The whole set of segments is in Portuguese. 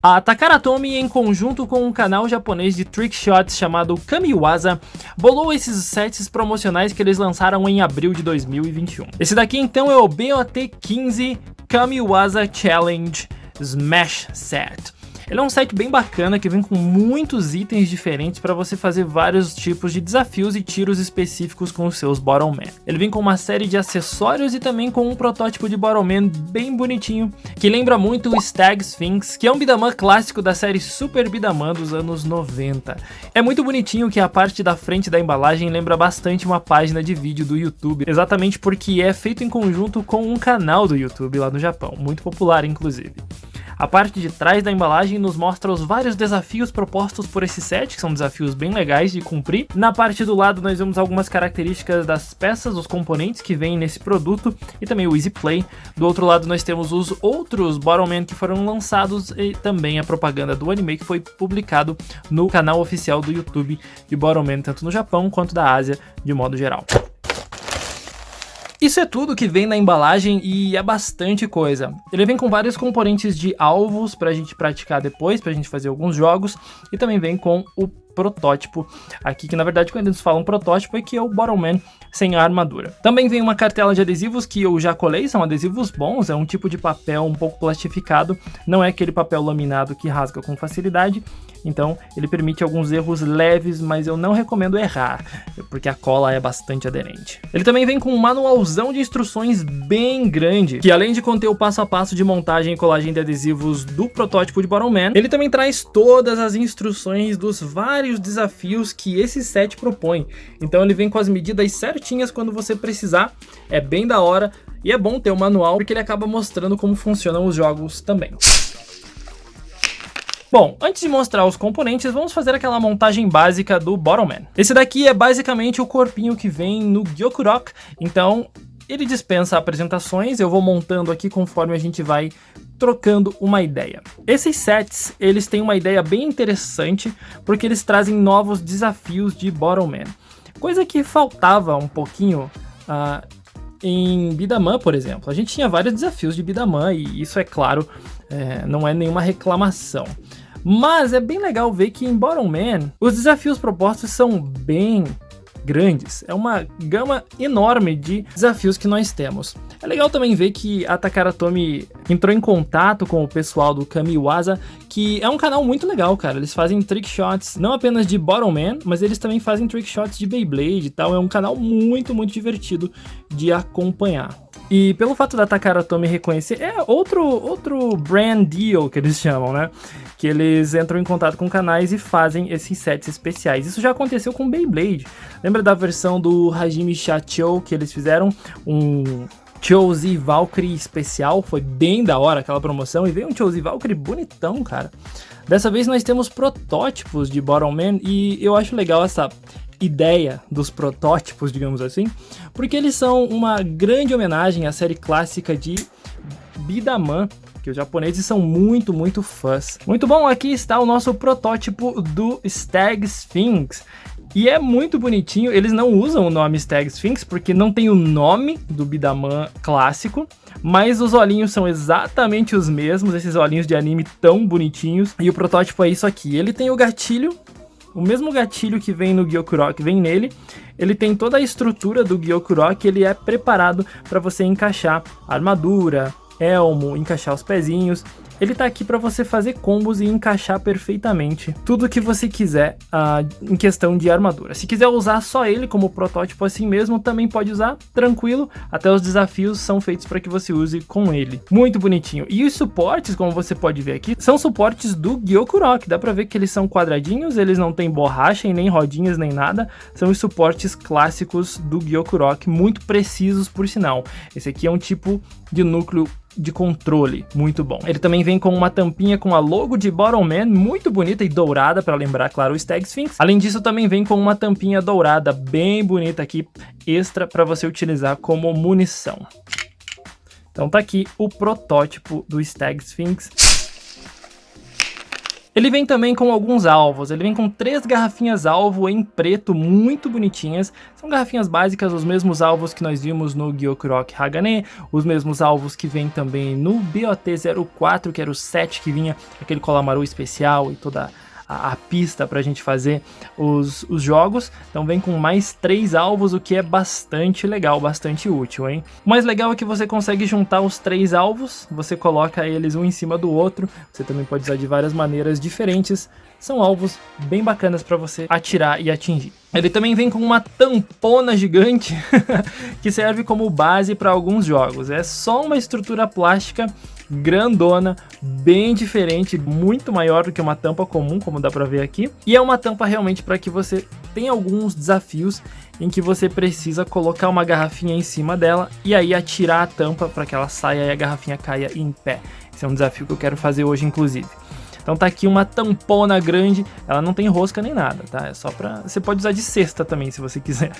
A Takara Tomy, em conjunto com um canal japonês de trickshots chamado Kamiwaza, bolou esses sets promocionais que eles lançaram em abril de 2021. Esse daqui então é o BOT15 Kamiwaza Challenge Smash Set. Ele é um set bem bacana que vem com muitos itens diferentes para você fazer vários tipos de desafios e tiros específicos com os seus Bottomman. Ele vem com uma série de acessórios e também com um protótipo de Bottomman bem bonitinho, que lembra muito o Stag Sphinx, que é um beat'em up clássico da série Super Beat'em Up dos anos 90. É muito bonitinho que a parte da frente da embalagem lembra bastante uma página de vídeo do YouTube, exatamente porque é feito em conjunto com um canal do YouTube lá no Japão, muito popular inclusive. A parte de trás da embalagem nos mostra os vários desafios propostos por esse set, que são desafios bem legais de cumprir. Na parte do lado nós vemos algumas características das peças, os componentes que vêm nesse produto e também o Easy Play. Do outro lado nós temos os outros Bottomman que foram lançados e também a propaganda do anime que foi publicado no canal oficial do YouTube de Bottomman, tanto no Japão quanto da Ásia de modo geral. Isso é tudo que vem na embalagem e é bastante coisa. Ele vem com vários componentes de alvos pra gente praticar depois, pra gente fazer alguns jogos, e também vem com o protótipo aqui, que na verdade quando eles falam protótipo é que é o Bottomman sem a armadura. Também vem uma cartela de adesivos que eu já colei, são adesivos bons, é um tipo de papel um pouco plastificado, não é aquele papel laminado que rasga com facilidade, então ele permite alguns erros leves, mas eu não recomendo errar, porque a cola é bastante aderente. Ele também vem com um manualzão de instruções bem grande, que além de conter o passo a passo de montagem e colagem de adesivos do protótipo de Bottomman, ele também traz todas as instruções dos vários desafios que esse set propõe. Então ele vem com as medidas certinhas quando você precisar, é bem da hora e é bom ter o manual porque ele acaba mostrando como funcionam os jogos também. Bom, antes de mostrar os componentes, vamos fazer aquela montagem básica do Bottomman. Esse daqui é basicamente o corpinho que vem no Gyokurok, então ele dispensa apresentações, eu vou montando aqui conforme a gente vai trocando uma ideia. Esses sets, eles têm uma ideia bem interessante, porque eles trazem novos desafios de Bottomman. Coisa que faltava um pouquinho em beat'em up, por exemplo. A gente tinha vários desafios de beat'em up, e isso é claro, não é nenhuma reclamação. Mas é bem legal ver que em Bottomman, os desafios propostos são bem grandes, é uma gama enorme de desafios que nós temos. É legal também ver que a Takara Tomy entrou em contato com o pessoal do Kamiwaza, que é um canal muito legal, cara. Eles fazem trickshots não apenas de Bottomman, mas eles também fazem trickshots de Beyblade e tal. É um canal muito divertido de acompanhar. E pelo fato da Takara Tomy reconhecer, é outro brand deal que eles chamam, né? Que eles entram em contato com canais e fazem esses sets especiais. Isso já aconteceu com Beyblade. Lembra da versão do Hajime Shachou que eles fizeram? Um Chozi Valkyrie especial, foi bem da hora aquela promoção. E veio um Chozi Valkyrie bonitão, cara. Dessa vez nós temos protótipos de Bottomman e eu acho legal essa ideia dos protótipos, digamos assim, porque eles são uma grande homenagem à série clássica de beat'em up, que os japoneses são muito fãs. Muito bom, aqui está o nosso protótipo do Stag Sphinx. E é muito bonitinho, eles não usam o nome Stag Sphinx porque não tem o nome do beat'em up clássico, mas os olhinhos são exatamente os mesmos, esses olhinhos de anime tão bonitinhos. E o protótipo é isso aqui, ele tem o gatilho, o mesmo gatilho que vem no Gyokurok vem nele, ele tem toda a estrutura do Gyokurok, ele é preparado para você encaixar a armadura, elmo, encaixar os pezinhos. Ele tá aqui para você fazer combos e encaixar perfeitamente tudo que você quiser em questão de armadura. Se quiser usar só ele como protótipo assim mesmo, também pode usar, tranquilo. Até os desafios são feitos para que você use com ele. Muito bonitinho. E os suportes, como você pode ver aqui, são suportes do Gyokurok. Dá para ver que eles são quadradinhos, eles não tem borracha e nem rodinhas nem nada. São os suportes clássicos do Gyokurok, muito precisos por sinal. Esse aqui é um tipo de núcleo de controle, muito bom. Ele também vem com uma tampinha com a logo de Bottomman, muito bonita e dourada, para lembrar, claro, o Stag Sphinx. Além disso, também vem com uma tampinha dourada, bem bonita aqui, extra para você utilizar como munição. Então tá aqui o protótipo do Stag Sphinx. Ele vem também com alguns alvos, ele vem com 3 garrafinhas alvo em preto, muito bonitinhas. São garrafinhas básicas, os mesmos alvos que nós vimos no Gyokuro Hagane, os mesmos alvos que vem também no BOT-04, que era o set que vinha aquele Kolamaru especial e toda a pista pra gente fazer os jogos. Então vem com mais 3 alvos, o que é bastante legal, bastante útil, hein? O mais legal é que você consegue juntar os 3 alvos, você coloca eles um em cima do outro, você também pode usar de várias maneiras diferentes, são alvos bem bacanas para você atirar e atingir. Ele também vem com uma tampona gigante que serve como base para alguns jogos, é só uma estrutura plástica grandona, bem diferente, muito maior do que uma tampa comum, como dá pra ver aqui. E é uma tampa realmente para que você tenha alguns desafios em que você precisa colocar uma garrafinha em cima dela e aí atirar a tampa para que ela saia e a garrafinha caia em pé. Esse é um desafio que eu quero fazer hoje, inclusive. Então tá aqui uma tampona grande, ela não tem rosca nem nada, tá? É só pra... Você pode usar de cesta também, se você quiser.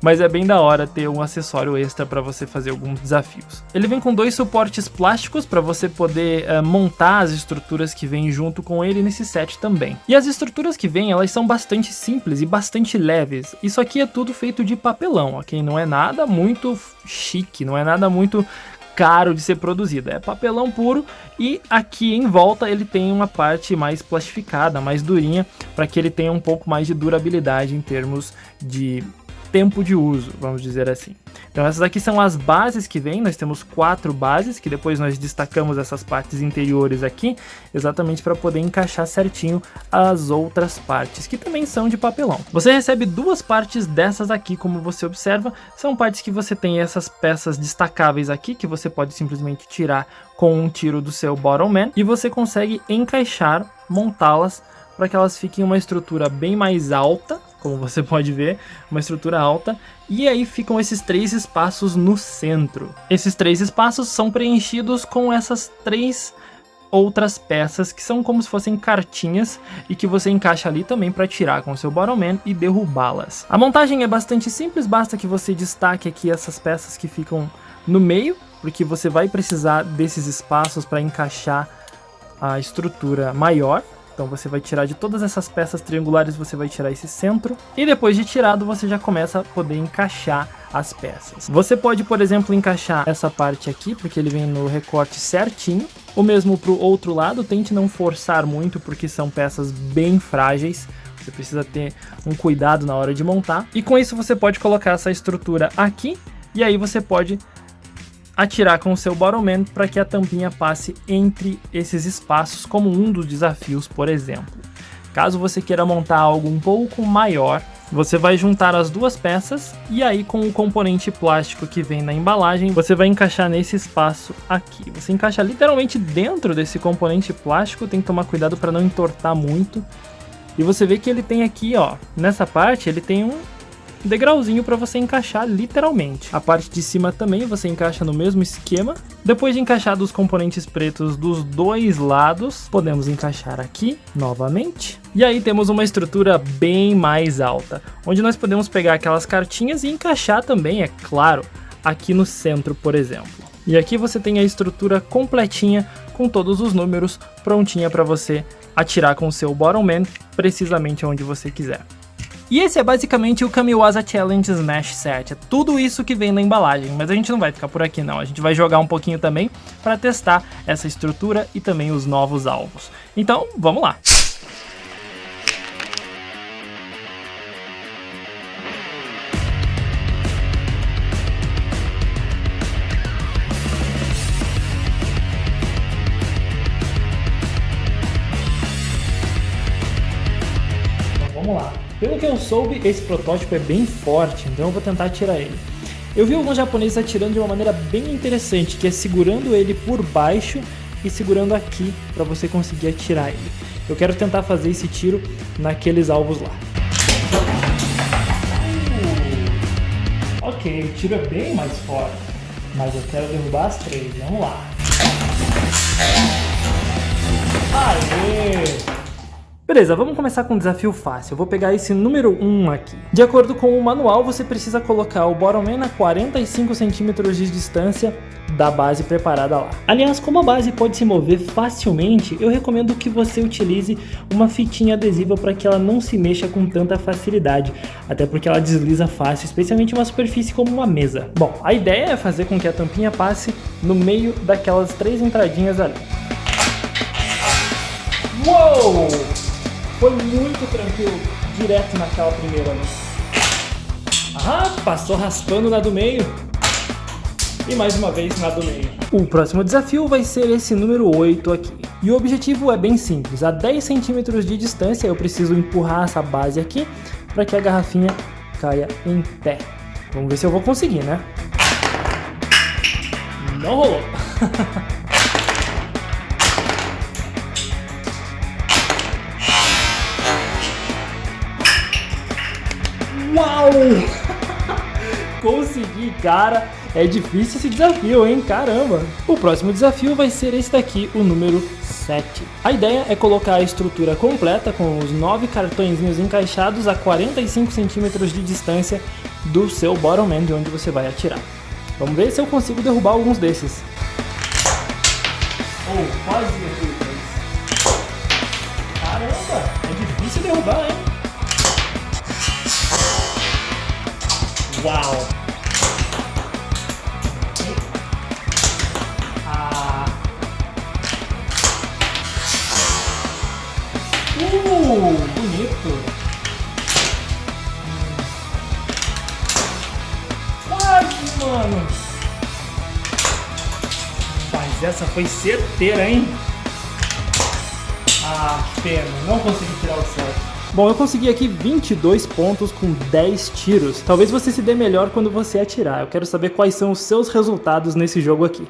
Mas é bem da hora ter um acessório extra para você fazer alguns desafios. Ele vem com 2 suportes plásticos para você poder montar as estruturas que vêm junto com ele nesse set também. E as estruturas que vêm, elas são bastante simples e bastante leves. Isso aqui é tudo feito de papelão, ok? Não é nada muito chique, não é nada muito caro de ser produzido, é papelão puro. E aqui em volta ele tem uma parte mais plastificada, mais durinha, para que ele tenha um pouco mais de durabilidade em termos de tempo de uso, vamos dizer assim. Então essas aqui são as bases que vem, nós temos 4 bases, que depois nós destacamos essas partes interiores aqui, exatamente para poder encaixar certinho as outras partes, que também são de papelão. Você recebe 2 partes dessas aqui, como você observa, são partes que você tem essas peças destacáveis aqui, que você pode simplesmente tirar com um tiro do seu Bottomman, e você consegue encaixar, montá-las, para que elas fiquem uma estrutura bem mais alta, como você pode ver, uma estrutura alta, e aí ficam esses 3 espaços no centro. Esses 3 espaços são preenchidos com essas 3 outras peças que são como se fossem cartinhas e que você encaixa ali também para tirar com o seu Bottomman e derrubá-las. A montagem é bastante simples, basta que você destaque aqui essas peças que ficam no meio, porque você vai precisar desses espaços para encaixar a estrutura maior. Então você vai tirar de todas essas peças triangulares, você vai tirar esse centro. E depois de tirado, você já começa a poder encaixar as peças. Você pode, por exemplo, encaixar essa parte aqui, porque ele vem no recorte certinho. O mesmo para o outro lado, tente não forçar muito, porque são peças bem frágeis. Você precisa ter um cuidado na hora de montar. E com isso você pode colocar essa estrutura aqui, e aí você pode atirar com o seu Bottomman para que a tampinha passe entre esses espaços, como um dos desafios, por exemplo. Caso você queira montar algo um pouco maior, você vai juntar as 2 peças e aí com o componente plástico que vem na embalagem, você vai encaixar nesse espaço aqui. Você encaixa literalmente dentro desse componente plástico, tem que tomar cuidado para não entortar muito. E você vê que ele tem aqui, ó, nessa parte ele tem um degrauzinho para você encaixar literalmente. A parte de cima também você encaixa no mesmo esquema. Depois de encaixar os componentes pretos dos 2 lados, podemos encaixar aqui novamente. E aí temos uma estrutura bem mais alta, onde nós podemos pegar aquelas cartinhas e encaixar também, é claro, aqui no centro, por exemplo. E aqui você tem a estrutura completinha, com todos os números, prontinha para você atirar com o seu Bottomman precisamente onde você quiser. E esse é basicamente o Kamiwaza Challenge Smash Set, é tudo isso que vem na embalagem, mas a gente não vai ficar por aqui não, a gente vai jogar um pouquinho também para testar essa estrutura e também os novos alvos. Então, vamos lá! Então, vamos lá! Pelo que eu soube, esse protótipo é bem forte, então eu vou tentar atirar ele. Eu vi alguns japoneses atirando de uma maneira bem interessante, que é segurando ele por baixo e segurando aqui para você conseguir atirar ele. Eu quero tentar fazer esse tiro naqueles alvos lá. Ok, o tiro é bem mais forte, mas eu quero derrubar as 3, vamos lá. Aê! Beleza, vamos começar com um desafio fácil. Eu vou pegar esse número 1 aqui. De acordo com o manual, você precisa colocar o Bottleman a 45 centímetros de distância da base preparada lá. Aliás, como a base pode se mover facilmente, eu recomendo que você utilize uma fitinha adesiva para que ela não se mexa com tanta facilidade, até porque ela desliza fácil, especialmente uma superfície como uma mesa. Bom, a ideia é fazer com que a tampinha passe no meio daquelas 3 entradinhas ali. Uou! Foi muito tranquilo, direto naquela primeira ali. Ah, passou raspando na do meio. E mais uma vez na do meio. O próximo desafio vai ser esse número 8 aqui. E o objetivo é bem simples. A 10 centímetros de distância eu preciso empurrar essa base aqui para que a garrafinha caia em pé. Vamos ver se eu vou conseguir, né? Não rolou. Uau! Consegui, cara! É difícil esse desafio, hein? Caramba! O próximo desafio vai ser esse daqui, o número 7. A ideia é colocar a estrutura completa com os 9 cartõezinhos encaixados a 45 centímetros de distância do seu Bottleman, de onde você vai atirar. Vamos ver se eu consigo derrubar alguns desses. Oh, quase derrubei. Caramba! É difícil derrubar, hein? Uau! Bonito! Quase, mano! Mas essa foi certeira, hein? Ah, que pena, não consegui tirar o 7. Bom, eu consegui aqui 22 pontos com 10 tiros. Talvez você se dê melhor quando você atirar. Eu quero saber quais são os seus resultados nesse jogo aqui.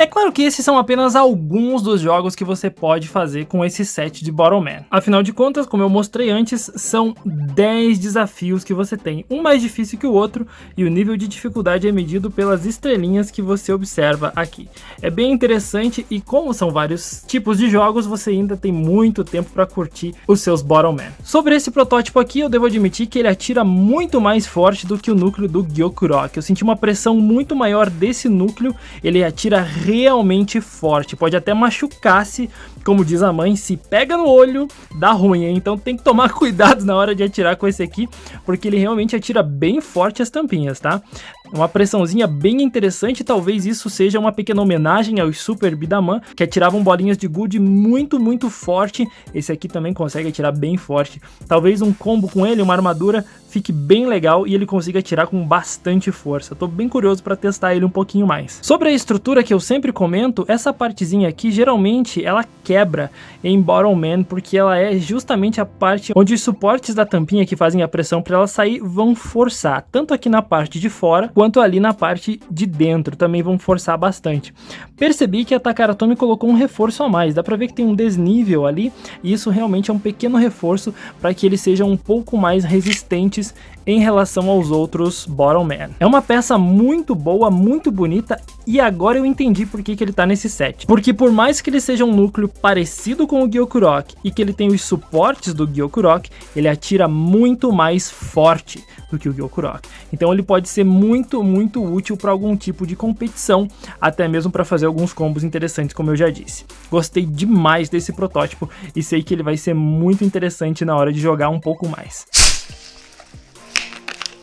É claro que esses são apenas alguns dos jogos que você pode fazer com esse set de Bottleman. Afinal de contas, como eu mostrei antes, são 10 desafios que você tem, um mais difícil que o outro, e o nível de dificuldade é medido pelas estrelinhas que você observa aqui. É bem interessante e como são vários tipos de jogos, você ainda tem muito tempo para curtir os seus Bottleman. Sobre esse protótipo aqui, eu devo admitir que ele atira muito mais forte do que o núcleo do Gyokurok. Eu senti uma pressão muito maior desse núcleo, ele atira realmente forte, pode até machucar-se, como diz a mãe, se pega no olho, dá ruim, hein? Então tem que tomar cuidado na hora de atirar com esse aqui, porque ele realmente atira bem forte as tampinhas, tá? Uma pressãozinha bem interessante, talvez isso seja uma pequena homenagem aos Super Bidaman, que atiravam bolinhas de gude muito forte. Esse aqui também consegue atirar bem forte. Talvez um combo com ele, uma armadura, fique bem legal e ele consiga atirar com bastante força. Tô bem curioso para testar ele um pouquinho mais. Sobre a estrutura que eu sempre comento, essa partezinha aqui, geralmente, ela quebra em Bottleman, porque ela é justamente a parte onde os suportes da tampinha que fazem a pressão para ela sair vão forçar, tanto aqui na parte de fora, quanto ali na parte de dentro, também vão forçar bastante. Percebi que a Takara Tomy colocou um reforço a mais, dá pra ver que tem um desnível ali, e isso realmente é um pequeno reforço para que eles sejam um pouco mais resistentes em relação aos outros Bottleman. É uma peça muito boa, muito bonita, e agora eu entendi por que ele tá nesse set. Porque por mais que ele seja um núcleo parecido com o Gyokurok e que ele tem os suportes do Gyokurok, ele atira muito mais forte do que o Gyokurok. Então ele pode ser muito útil para algum tipo de competição, até mesmo para fazer alguns combos interessantes, como eu já disse. Gostei demais desse protótipo e sei que ele vai ser muito interessante na hora de jogar um pouco mais.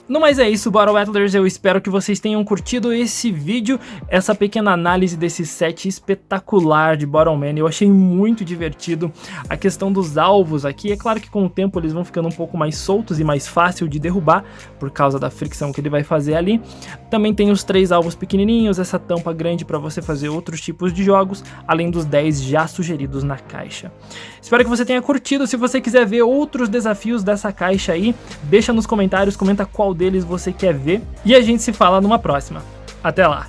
No mais é isso, Battle Battlers, eu espero que vocês tenham curtido esse vídeo, essa pequena análise desse set espetacular de Bottleman. Eu achei muito divertido a questão dos alvos aqui. É claro que com o tempo eles vão ficando um pouco mais soltos e mais fácil de derrubar, por causa da fricção que ele vai fazer ali. Também tem os 3 alvos pequenininhos, essa tampa grande para você fazer outros tipos de jogos, além dos 10 já sugeridos na caixa. Espero que você tenha curtido. Se você quiser ver outros desafios dessa caixa aí, deixa nos comentários, comenta qual deles você quer ver, e a gente se fala numa próxima. Até lá!